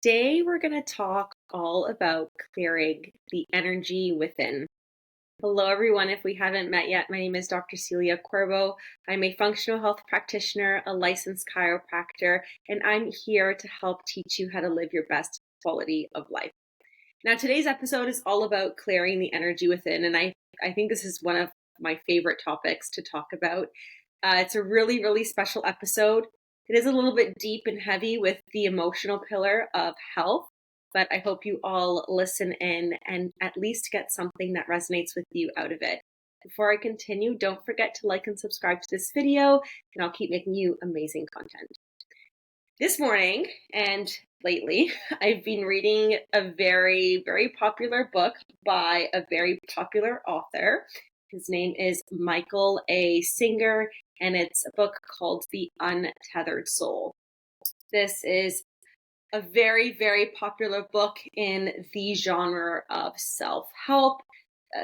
Today, we're going to talk all about clearing the energy within. Hello, everyone. If we haven't met yet, my name is Dr. Celia Corbo. I'm a functional health practitioner, a licensed chiropractor, and I'm here to help teach you how to live your best quality of life. Now, today's episode is all about clearing the energy within, and I think this is one of my favorite topics to talk about. It's a really, really special episode. It is a little bit deep and heavy with the emotional pillar of health, but I hope you all listen in and at least get something that resonates with you out of it. Before I continue, don't forget to like and subscribe to this video, and I'll keep making you amazing content. This morning and lately, I've been reading a very, very popular book by a very popular author. His name is Michael A. Singer, and it's a book called The Untethered Soul. This is a very, very popular book in the genre of self-help,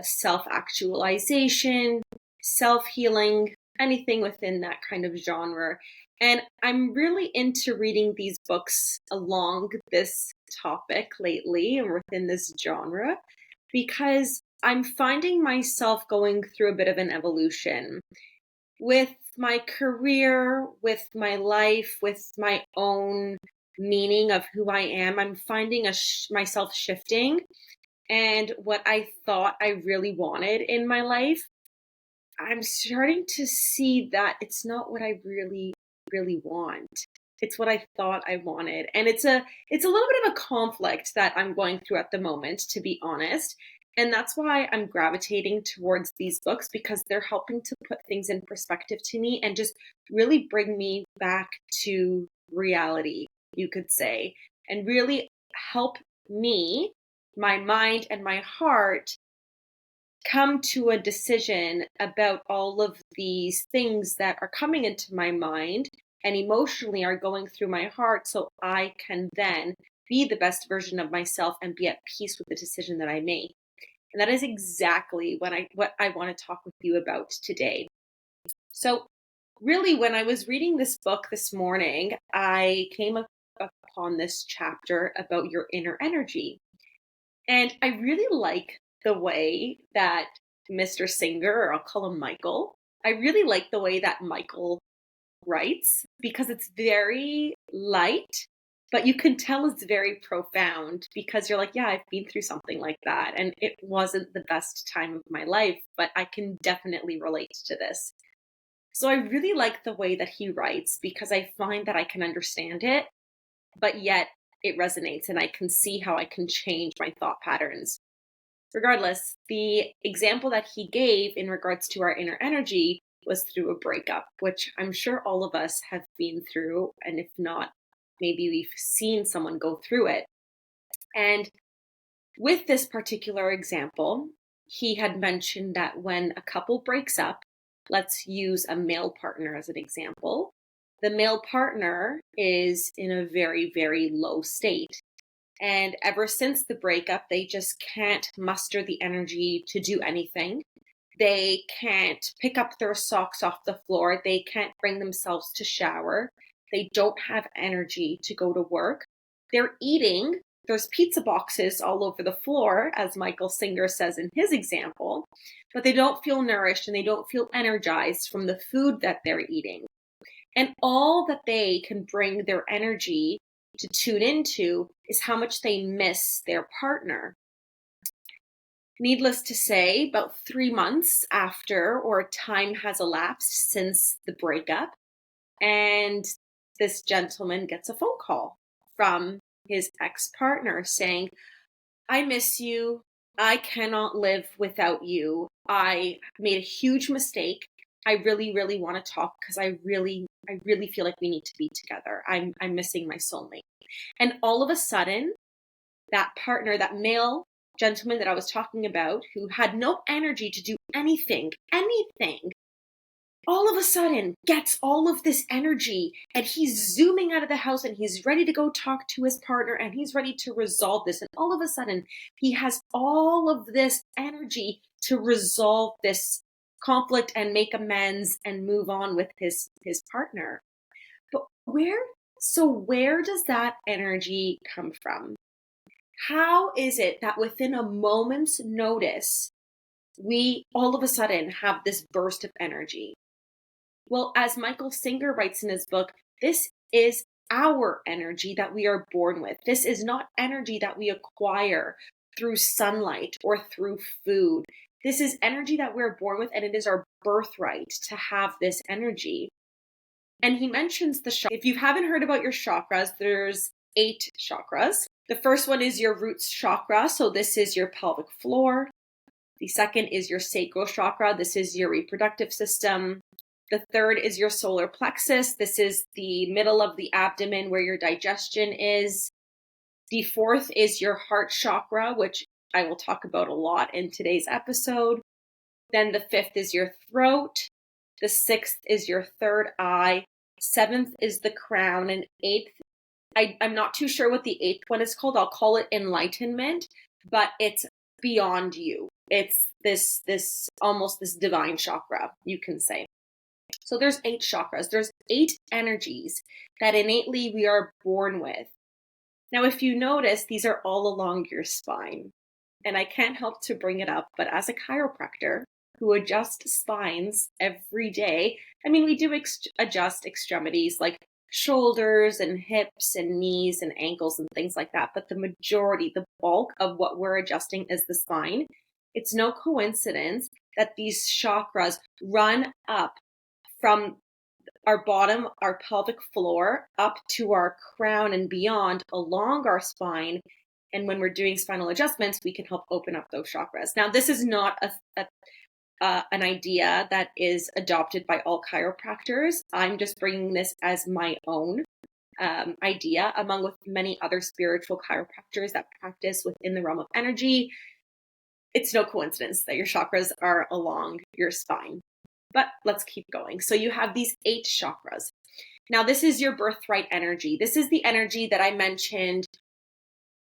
self-actualization, self-healing, anything within that kind of genre. And I'm really into reading these books along this topic lately and within this genre because I'm finding myself going through a bit of an evolution with my career, with my life, with my own meaning of who I am. I'm finding myself shifting, and what I thought I really wanted in my life, I'm starting to see that it's not what I really, really want. It's what I thought I wanted. And it's a little bit of a conflict that I'm going through at the moment, to be honest. And that's why I'm gravitating towards these books, because they're helping to put things in perspective to me and just really bring me back to reality, you could say, and really help me, my mind and my heart, come to a decision about all of these things that are coming into my mind and emotionally are going through my heart, so I can then be the best version of myself and be at peace with the decision that I make. And that is exactly what I want to talk with you about today. So really, when I was reading this book this morning, I came upon this chapter about your inner energy. And I really like the way that Mr. Singer, or I'll call him Michael, I really like the way that Michael writes, because it's very light, but you can tell it's very profound, because you're like, yeah, I've been through something like that. And it wasn't the best time of my life, but I can definitely relate to this. So I really like the way that he writes, because I find that I can understand it, but yet it resonates and I can see how I can change my thought patterns. Regardless, the example that he gave in regards to our inner energy was through a breakup, which I'm sure all of us have been through. And if not, maybe we've seen someone go through it. And with this particular example, he had mentioned that when a couple breaks up, let's use a male partner as an example, the male partner is in a very, very low state. And ever since the breakup, they just can't muster the energy to do anything. They can't pick up their socks off the floor. They can't bring themselves to shower. They don't have energy to go to work. They're eating. There's pizza boxes all over the floor, as Michael Singer says in his example, but they don't feel nourished and they don't feel energized from the food that they're eating. And all that they can bring their energy to tune into is how much they miss their partner. Needless to say, about 3 months after, or time has elapsed since the breakup, and this gentleman gets a phone call from his ex-partner saying, I miss you. I cannot live without you. I made a huge mistake. I really, really want to talk, because I really feel like we need to be together. I'm missing my soulmate. And all of a sudden, that partner, that male gentleman that I was talking about, who had no energy to do anything, all of a sudden gets all of this energy, and he's zooming out of the house and he's ready to go talk to his partner and he's ready to resolve this. And all of a sudden he has all of this energy to resolve this conflict and make amends and move on with his partner. But where So where does that energy come from? How is it that within a moment's notice, we all of a sudden have this burst of energy? Well, as Michael Singer writes in his book, this is our energy that we are born with. This is not energy that we acquire through sunlight or through food. This is energy that we're born with, and it is our birthright to have this energy. And he mentions the chakras. If you haven't heard about your chakras, there's 8 chakras. The first one is your roots chakra. So this is your pelvic floor. The second is your sacral chakra. This is your reproductive system. The third is your solar plexus. This is the middle of the abdomen where your digestion is. The fourth is your heart chakra, which I will talk about a lot in today's episode. Then the fifth is your throat. The sixth is your third eye. Seventh is the crown. And eighth, I'm not too sure what the eighth one is called. I'll call it enlightenment, but it's beyond you. It's this almost this divine chakra, you can say. So there's 8 chakras. There's 8 energies that innately we are born with. Now, if you notice, these are all along your spine. And I can't help to bring it up, but as a chiropractor who adjusts spines every day, I mean, we do adjust extremities like shoulders and hips and knees and ankles and things like that. But the majority, the bulk of what we're adjusting is the spine. It's no coincidence that these chakras run up from our bottom, our pelvic floor, up to our crown and beyond along our spine. And when we're doing spinal adjustments, we can help open up those chakras. Now, this is not an idea that is adopted by all chiropractors. I'm just bringing this as my own idea, among with many other spiritual chiropractors that practice within the realm of energy. It's no coincidence that your chakras are along your spine. But let's keep going. So you have these 8 chakras. Now, this is your birthright energy. This is the energy that I mentioned.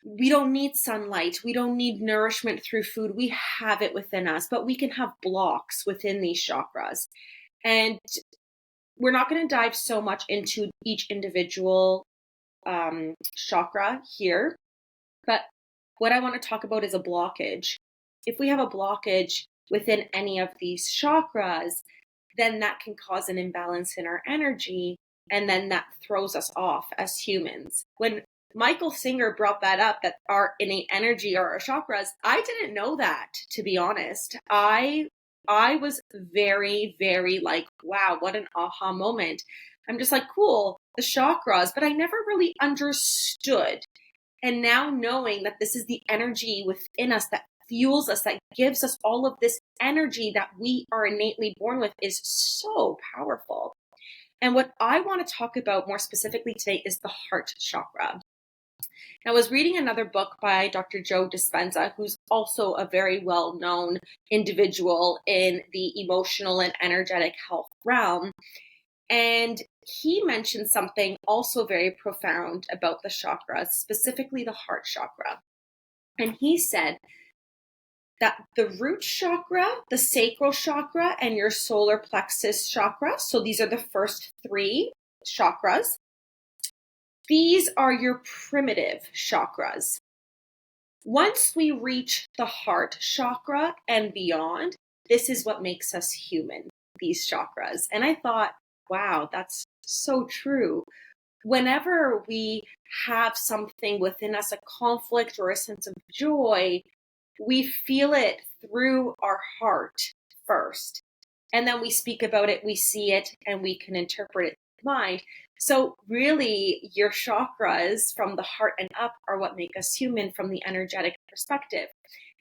We don't need sunlight. We don't need nourishment through food. We have it within us, but we can have blocks within these chakras. And we're not going to dive so much into each individual chakra here. But what I want to talk about is a blockage. If we have a blockage within any of these chakras, then that can cause an imbalance in our energy, and then that throws us off as humans. When Michael Singer brought that up, that our innate energy or our chakras, I didn't know that, to be honest. I was very, very like, wow, what an aha moment. I'm just like, cool, the chakras, but I never really understood. And now knowing that this is the energy within us that fuels us, that gives us all of this energy that we are innately born with is so powerful. And what I want to talk about more specifically today is the heart chakra. Now, I was reading another book by Dr. Joe Dispenza, who's also a very well-known individual in the emotional and energetic health realm. And he mentioned something also very profound about the chakras, specifically the heart chakra. And he said that the root chakra, the sacral chakra, and your solar plexus chakra, so these are the first 3 chakras, these are your primitive chakras. Once we reach the heart chakra and beyond, this is what makes us human, these chakras. And I thought, wow, that's so true. Whenever we have something within us, a conflict or a sense of joy, we feel it through our heart first. And then we speak about it, we see it, and we can interpret it in the mind. So really, your chakras from the heart and up are what make us human from the energetic perspective.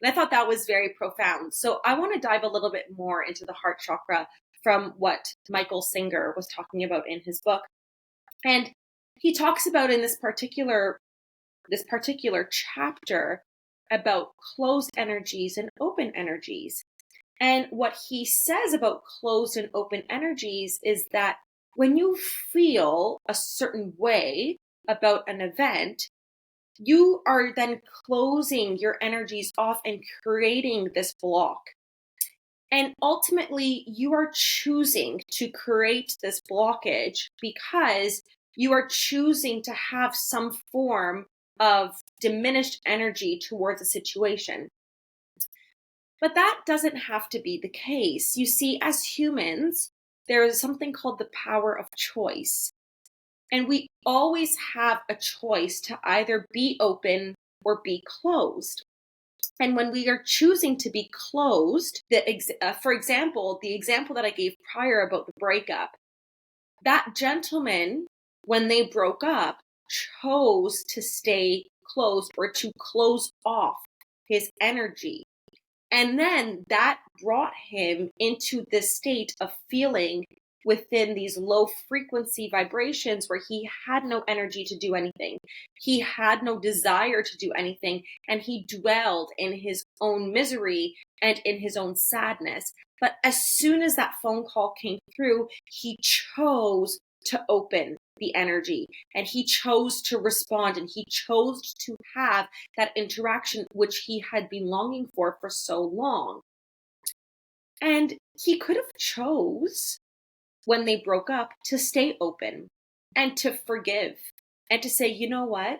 And I thought that was very profound. So I want to dive a little bit more into the heart chakra from what Michael Singer was talking about in his book. And he talks about in this particular chapter about closed energies and open energies. And what he says about closed and open energies is that when you feel a certain way about an event, you are then closing your energies off and creating this block. And ultimately, you are choosing to create this blockage because You are choosing to have some form of diminished energy towards a situation. But that doesn't have to be the case. You see, as humans, there is something called the power of choice. And we always have a choice to either be open or be closed. And when we are choosing to be closed, for example, the example that I gave prior about the breakup, that gentleman, when they broke up, chose to stay closed or to close off his energy. And then that brought him into this state of feeling within these low frequency vibrations where he had no energy to do anything. He had no desire to do anything. And he dwelled in his own misery and in his own sadness. But as soon as that phone call came through, he chose to open the energy and he chose to respond and he chose to have that interaction which he had been longing for so long. And he could have chose, when they broke up, to stay open and to forgive and to say, you know what,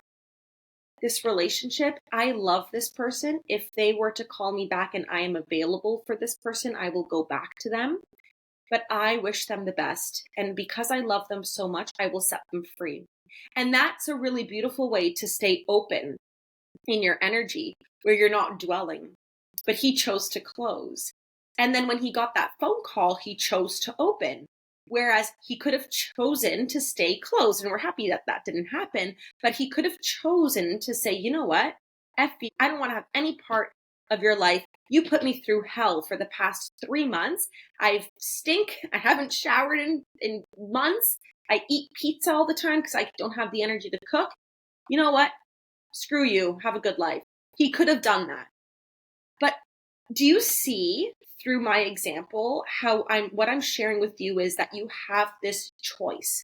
this relationship, I love this person. If they were to call me back and I am available for this person, I will go back to them. But I wish them the best. And because I love them so much, I will set them free. And that's a really beautiful way to stay open in your energy where you're not dwelling. But he chose to close. And then when he got that phone call, he chose to open. Whereas he could have chosen to stay closed. And we're happy that that didn't happen. But he could have chosen to say, you know what? F you. I don't want to have any part of your life. You put me through hell for the past 3 months. I stink. I haven't showered in months. I eat pizza all the time because I don't have the energy to cook. You know what? Screw you. Have a good life. He could have done that. But do you see through my example how what I'm sharing with you is that you have this choice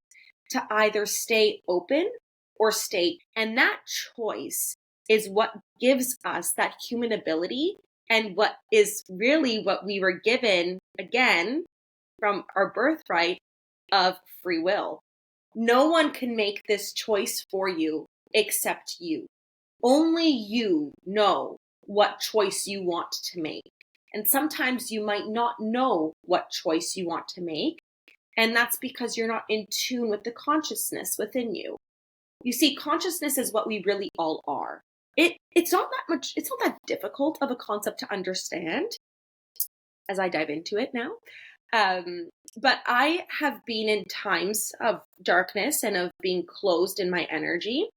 to either stay open or stay. And that choice is what gives us that human ability and what is really what we were given, again, from our birthright of free will. No one can make this choice for you except you. Only you know what choice you want to make. And sometimes you might not know what choice you want to make. And that's because you're not in tune with the consciousness within you. You see, consciousness is what we really all are. It's not that difficult of a concept to understand as I dive into it now. But I have been in times of darkness and of being closed in my energy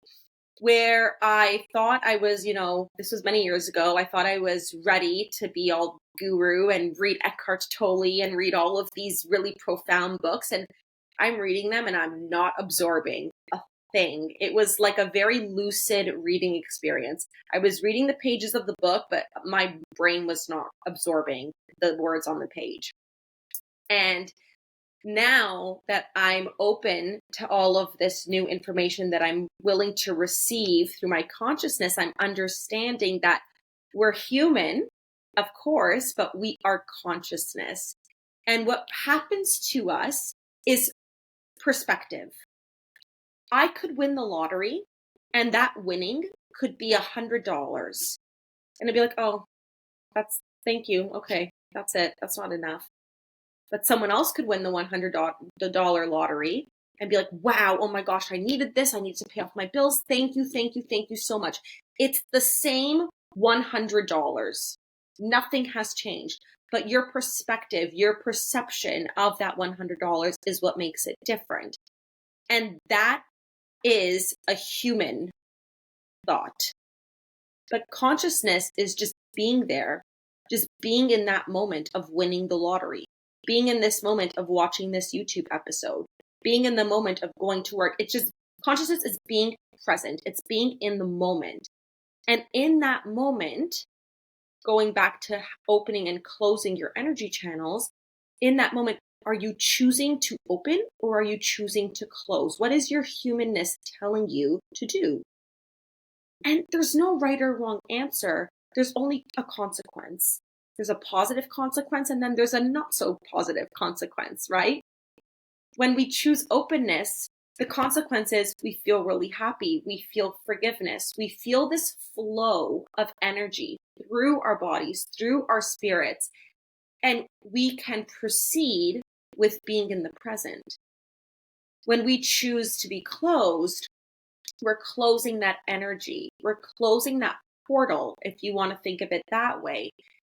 where I thought I was, this was many years ago, I thought I was ready to be all guru and read Eckhart Tolle and read all of these really profound books. And I'm reading them and I'm not absorbing a thing. It was like a very lucid reading experience. I was reading the pages of the book, but my brain was not absorbing the words on the page. And now that I'm open to all of this new information that I'm willing to receive through my consciousness, I'm understanding that we're human, of course, but we are consciousness. And what happens to us is perspective. I could win the lottery and that winning could be $100. And I'd be like, oh, thank you. Okay, that's it. That's not enough. But someone else could win the $100 lottery and be like, wow, oh my gosh, I needed this. I need to pay off my bills. Thank you, thank you, thank you so much. It's the same $100. Nothing has changed. But your perspective, your perception of that $100 is what makes it different. And that is a human thought. But consciousness is just being there, just being in that moment of winning the lottery, being in this moment of watching this YouTube episode, being in the moment of going to work. It's just, consciousness is being present. It's being in the moment. And in that moment, going back to opening and closing your energy channels, in that moment, are you choosing to open or are you choosing to close? What is your humanness telling you to do? And there's no right or wrong answer. There's only a consequence. There's a positive consequence and then there's a not so positive consequence, right? When we choose openness, the consequence is we feel really happy. We feel forgiveness. We feel this flow of energy through our bodies, through our spirits, and we can proceed with being in the present. When we choose to be closed, we're closing that energy. We're closing that portal, if you want to think of it that way.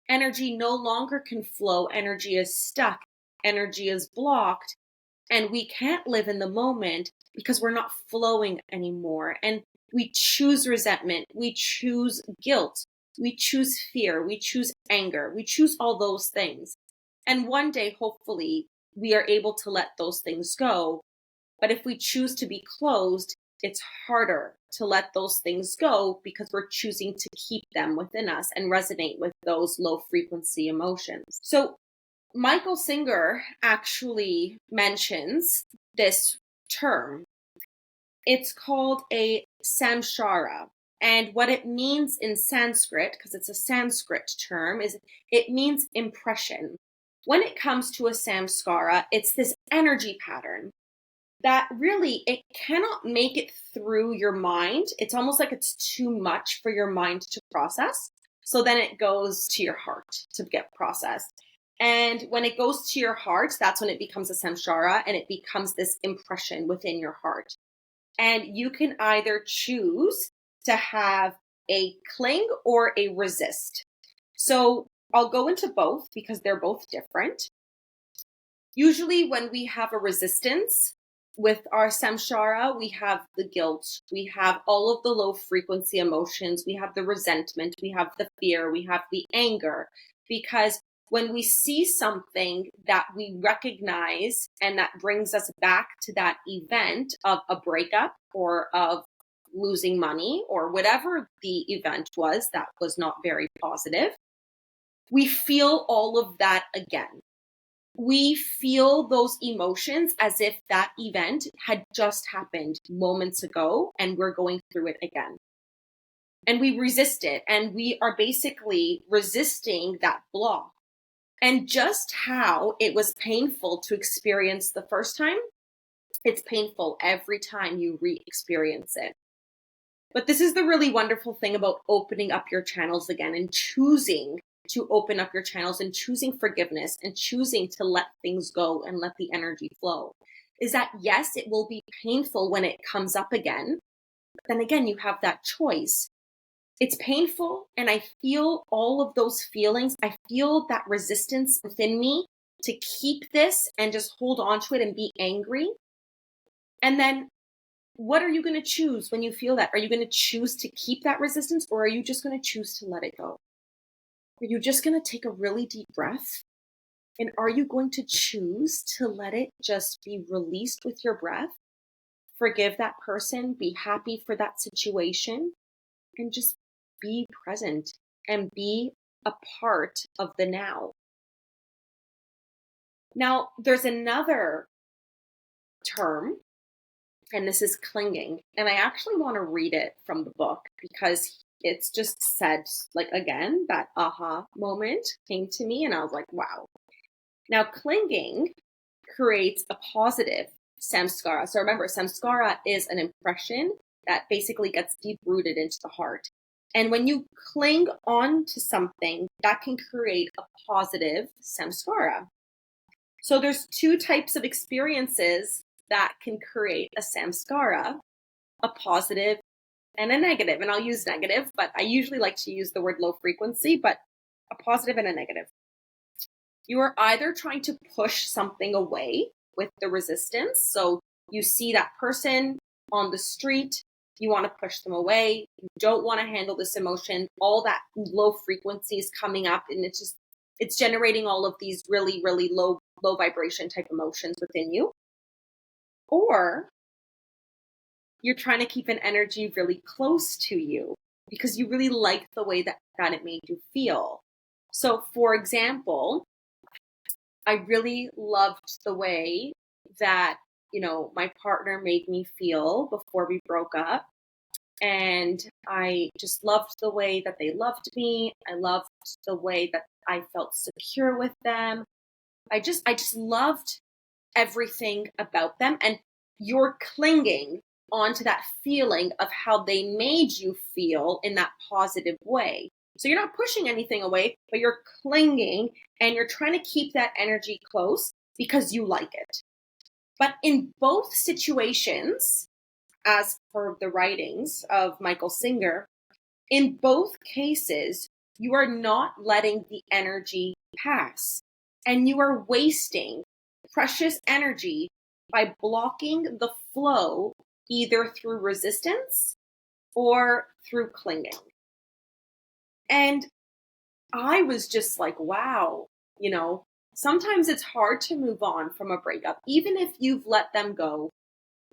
Energy no longer can flow. Energy is stuck. Energy is blocked. And we can't live in the moment because we're not flowing anymore. And we choose resentment. We choose guilt. We choose fear. We choose anger. We choose all those things. And one day, hopefully, we are able to let those things go. But if we choose to be closed, it's harder to let those things go because we're choosing to keep them within us and resonate with those low frequency emotions. So Michael Singer actually mentions this term. It's called a samskara. And what it means in Sanskrit, because it's a Sanskrit term, is it means impression. When it comes to a samskara, it's this energy pattern that really, it cannot make it through your mind. It's almost like it's too much for your mind to process. So then it goes to your heart to get processed. And when it goes to your heart, that's when it becomes a samskara, and it becomes this impression within your heart. And you can either choose to have a cling or a resist. So I'll go into both because they're both different. Usually when we have a resistance with our samskara, we have the guilt, we have all of the low frequency emotions, we have the resentment, we have the fear, we have the anger. Because when we see something that we recognize and that brings us back to that event of a breakup or of losing money or whatever the event was that was not very positive, we feel all of that again. We feel those emotions as if that event had just happened moments ago and we're going through it again. And we resist it, and we are basically resisting that block. And just how it was painful to experience the first time, it's painful every time you re-experience it. But this is the really wonderful thing about opening up your channels again and choosing to open up your channels and choosing forgiveness and choosing to let things go and let the energy flow, is that yes, it will be painful when it comes up again. But then again, you have that choice. It's painful, and I feel all of those feelings. I feel that resistance within me to keep this and just hold on to it and be angry. And then what are you going to choose when you feel that? Are you going to choose to keep that resistance, or are you just going to choose to let it go? Are you just going to take a really deep breath? And are you going to choose to let it just be released with your breath? Forgive that person, be happy for that situation, and just be present and be a part of the now. Now, there's another term, and this is clinging. And I actually want to read it from the book because it's just said, like, again, that aha moment came to me and I was like, wow. Now, clinging creates a positive samskara. So remember, samskara is an impression that basically gets deep rooted into the heart. And when you cling on to something, that can create a positive samskara. So there's two types of experiences that can create a samskara, a positive and a negative. And I'll use negative, but I usually like to use the word low frequency, but a positive and a negative. You are either trying to push something away with the resistance. So you see that person on the street, you want to push them away. You don't want to handle this emotion. All that low frequency is coming up, and it's generating all of these really, really low vibration type emotions within you. Or you're trying to keep an energy really close to you because you really like the way that it made you feel. So for example, I really loved the way that, my partner made me feel before we broke up. And I just loved the way that they loved me. I loved the way that I felt secure with them. I just loved everything about them. And you're clinging onto that feeling of how they made you feel in that positive way. So you're not pushing anything away, but you're clinging and you're trying to keep that energy close because you like it. But in both situations, as per the writings of Michael Singer, in both cases, you are not letting the energy pass, and you are wasting precious energy by blocking the flow either through resistance or through clinging. And I was just like, wow, sometimes it's hard to move on from a breakup. Even if you've let them go,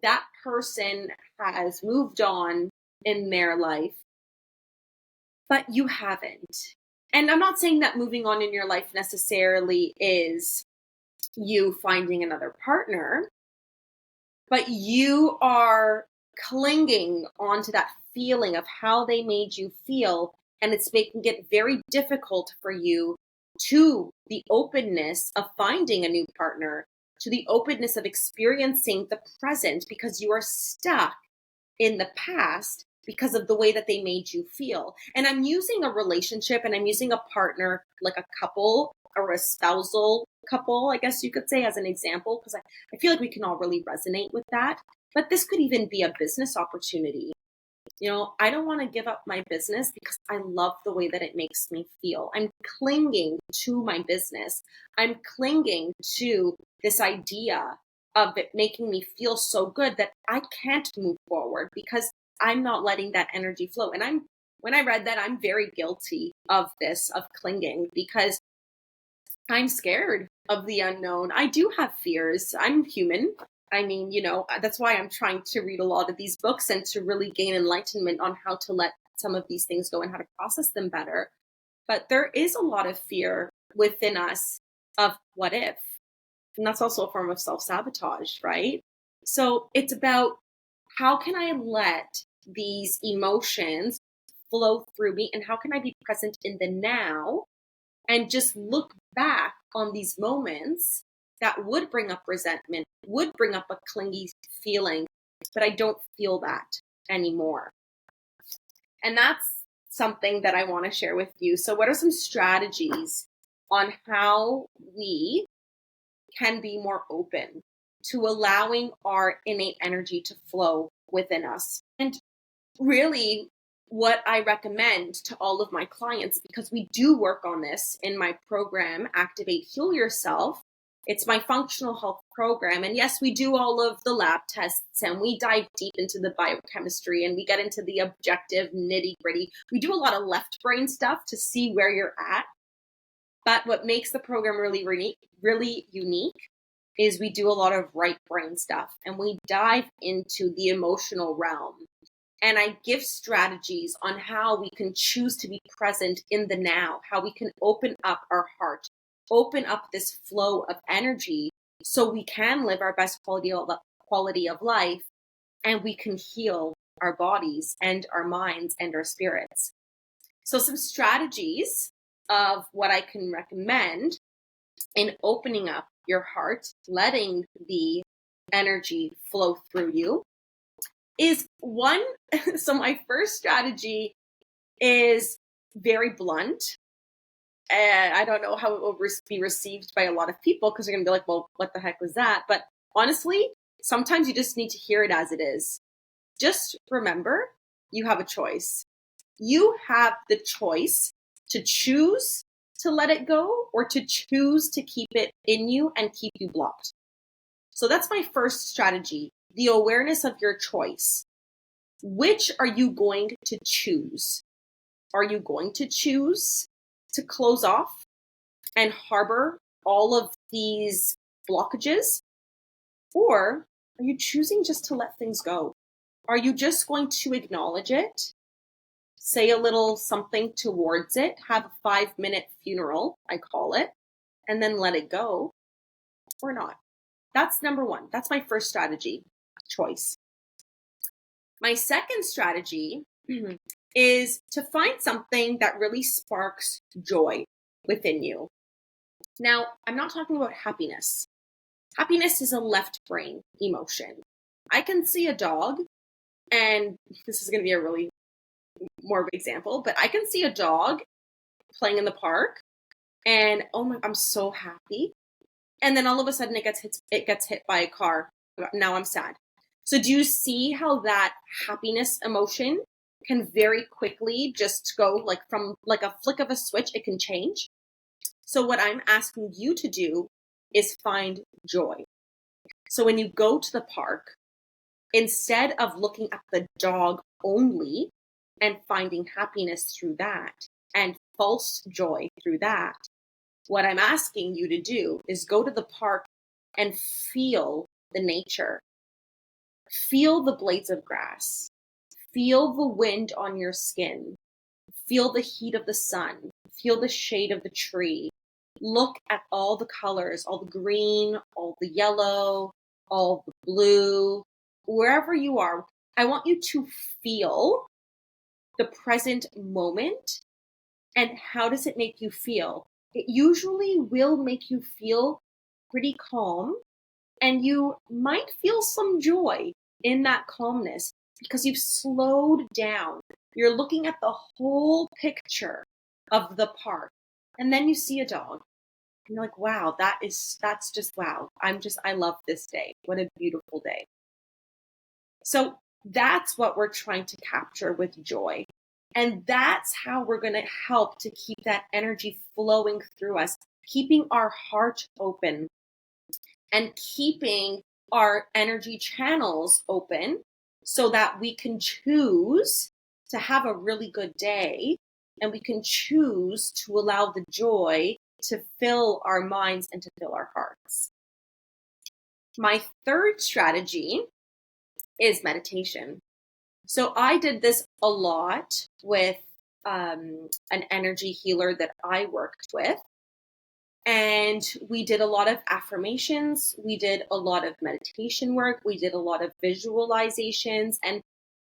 that person has moved on in their life, but you haven't. And I'm not saying that moving on in your life necessarily is you finding another partner, but you are clinging onto that feeling of how they made you feel, and it's making it very difficult for you to the openness of finding a new partner, to the openness of experiencing the present, because you are stuck in the past because of the way that they made you feel. And I'm using a relationship and I'm using a partner, like a couple or a spousal couple, I guess you could say, as an example, because I feel like we can all really resonate with that. But this could even be a business opportunity. I don't want to give up my business because I love the way that it makes me feel. I'm clinging to my business. I'm clinging to this idea of it making me feel so good that I can't move forward because I'm not letting that energy flow. And when I read that, I'm very guilty of this, of clinging, because I'm scared of the unknown. I do have fears. I'm human. I mean, that's why I'm trying to read a lot of these books and to really gain enlightenment on how to let some of these things go and how to process them better. But there is a lot of fear within us of what if. And that's also a form of self-sabotage, right? So it's about, how can I let these emotions flow through me, and how can I be present in the now and just look back on these moments that would bring up resentment, would bring up a clingy feeling, but I don't feel that anymore. And that's something that I want to share with you. So what are some strategies on how we can be more open to allowing our innate energy to flow within us? And really, what I recommend to all of my clients, because we do work on this in my program, Activate Heal Yourself. It's my functional health program. And yes, we do all of the lab tests and we dive deep into the biochemistry and we get into the objective nitty gritty. We do a lot of left brain stuff to see where you're at. But what makes the program really unique is we do a lot of right brain stuff and we dive into the emotional realm. And I give strategies on how we can choose to be present in the now, how we can open up our heart, open up this flow of energy so we can live our best quality of life, and we can heal our bodies and our minds and our spirits. So some strategies of what I can recommend in opening up your heart, letting the energy flow through you, is one. So my first strategy is very blunt. And I don't know how it will be received by a lot of people, because they're going to be like, well, what the heck was that? But honestly, sometimes you just need to hear it as it is. Just remember, you have a choice. You have the choice to choose to let it go or to choose to keep it in you and keep you blocked. So that's my first strategy, the awareness of your choice. Which are you going to choose? Are you going to choose to close off and harbor all of these blockages? Or are you choosing just to let things go? Are you just going to acknowledge it, say a little something towards it, have a 5-minute funeral, I call it, and then let it go, or not? That's number one. That's my first strategy, choice. My second strategy is to find something that really sparks joy within you. Now, I'm not talking about happiness. Happiness is a left brain emotion. I can see a dog, and this is going to be a really morbid example, but I can see a dog playing in the park, and oh my, I'm so happy. And then all of a sudden it gets hit by a car. Now I'm sad. So do you see how that happiness emotion can very quickly just go like from like a flick of a switch, it can change? So what I'm asking you to do is find joy. So when you go to the park, instead of looking at the dog only and finding happiness through that and false joy through that, what I'm asking you to do is go to the park and feel the nature. Feel the blades of grass. Feel the wind on your skin. Feel the heat of the sun. Feel the shade of the tree. Look at all the colors, all the green, all the yellow, all the blue, wherever you are. I want you to feel the present moment. And how does it make you feel? It usually will make you feel pretty calm, and you might feel some joy in that calmness because you've slowed down. You're looking at the whole picture of the park, and then you see a dog. And you're like, wow, that's just wow. I love this day. What a beautiful day. So that's what we're trying to capture with joy. And that's how we're going to help to keep that energy flowing through us, keeping our heart open and keeping our energy channels open so that we can choose to have a really good day, and we can choose to allow the joy to fill our minds and to fill our hearts. My third strategy is meditation. So I did this a lot with an energy healer that I worked with. And we did a lot of affirmations. We did a lot of meditation work. We did a lot of visualizations. And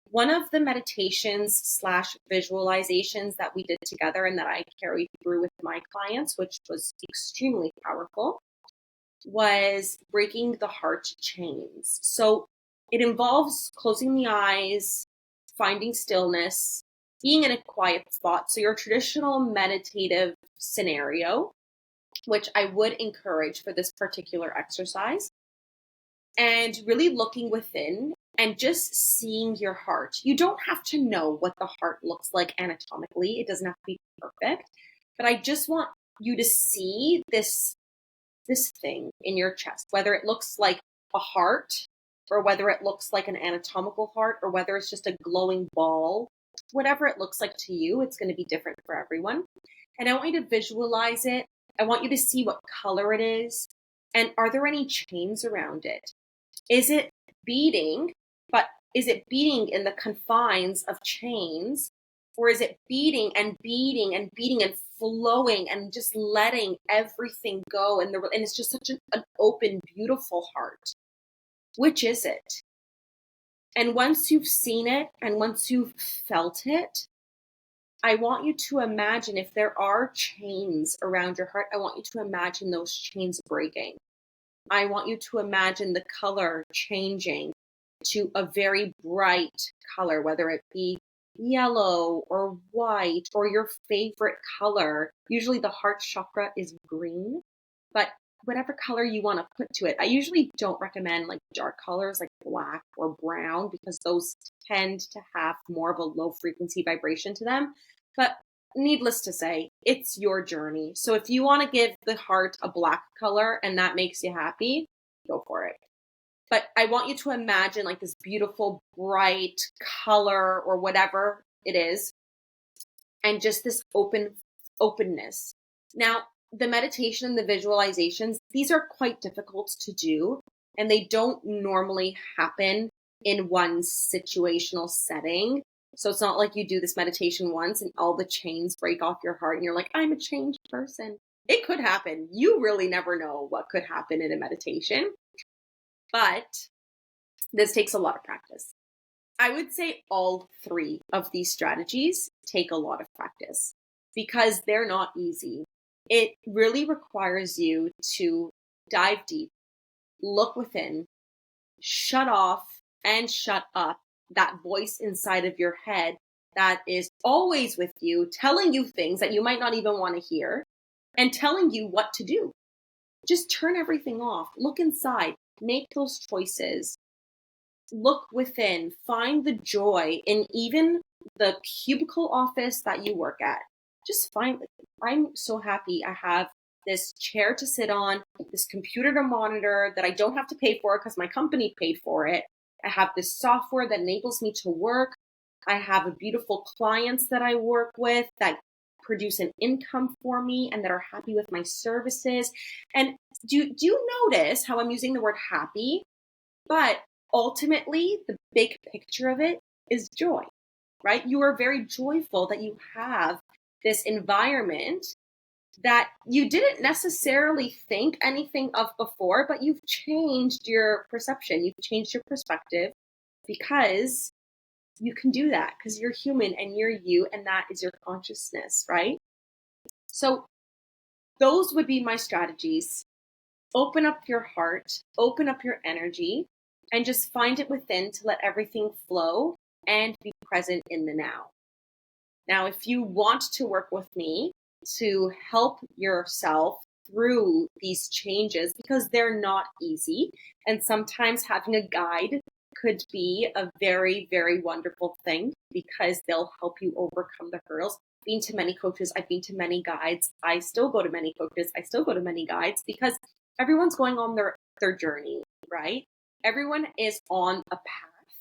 one of the meditations / visualizations that we did together and that I carried through with my clients, which was extremely powerful, was breaking the heart chains. So it involves closing the eyes, finding stillness, being in a quiet spot. So your traditional meditative scenario, which I would encourage for this particular exercise, and really looking within and just seeing your heart. You don't have to know what the heart looks like anatomically. It doesn't have to be perfect, but I just want you to see this thing in your chest, whether it looks like a heart or whether it looks like an anatomical heart or whether it's just a glowing ball. Whatever it looks like to you, it's going to be different for everyone. And I want you to visualize it. I want you to see what color it is. And are there any chains around it? Is it beating, but is it beating in the confines of chains? Or is it beating and beating and beating and flowing and just letting everything go? And it's just such an open, beautiful heart. Which is it? And once you've seen it and once you've felt it, I want you to imagine if there are chains around your heart, I want you to imagine those chains breaking. I want you to imagine the color changing to a very bright color, whether it be yellow or white or your favorite color. Usually the heart chakra is green, but whatever color you want to put to it. I usually don't recommend like dark colors like black or brown because those tend to have more of a low frequency vibration to them. But needless to say, it's your journey. So if you want to give the heart a black color and that makes you happy, go for it. But I want you to imagine like this beautiful, bright color or whatever it is, and just this openness. Now, the meditation and the visualizations, these are quite difficult to do, and they don't normally happen in one situational setting. So it's not like you do this meditation once and all the chains break off your heart and you're like, I'm a changed person. It could happen. You really never know what could happen in a meditation. But this takes a lot of practice. I would say all three of these strategies take a lot of practice because they're not easy. It really requires you to dive deep, look within, shut off and shut up that voice inside of your head that is always with you, telling you things that you might not even want to hear and telling you what to do. Just turn everything off. Look inside. Make those choices. Look within. Find the joy in even the cubicle office that you work at. Just find, I'm so happy I have this chair to sit on, this computer to monitor that I don't have to pay for because my company paid for it. I have this software that enables me to work. I have a beautiful clients that I work with that produce an income for me and that are happy with my services. And do you notice how I'm using the word happy? But ultimately, the big picture of it is joy, right? You are very joyful that you have this environment that you didn't necessarily think anything of before, but you've changed your perception. You've changed your perspective because you can do that because you're human and you're you, and that is your consciousness, right? So those would be my strategies. Open up your heart, open up your energy, and just find it within to let everything flow and be present in the now. Now, if you want to work with me to help yourself through these changes, because they're not easy, and sometimes having a guide could be a very, very wonderful thing because they'll help you overcome the hurdles. I've been to many coaches, I've been to many guides. I still go to many coaches, I still go to many guides because everyone's going on their journey, right? Everyone is on a path,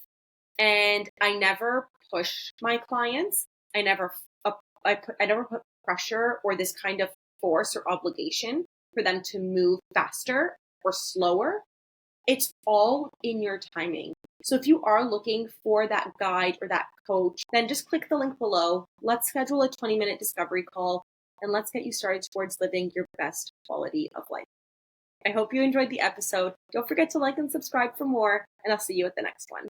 and I never push my clients. I never put pressure or this kind of force or obligation for them to move faster or slower. It's all in your timing. So if you are looking for that guide or that coach, then just click the link below. Let's schedule a 20-minute discovery call and let's get you started towards living your best quality of life. I hope you enjoyed the episode. Don't forget to like and subscribe for more, and I'll see you at the next one.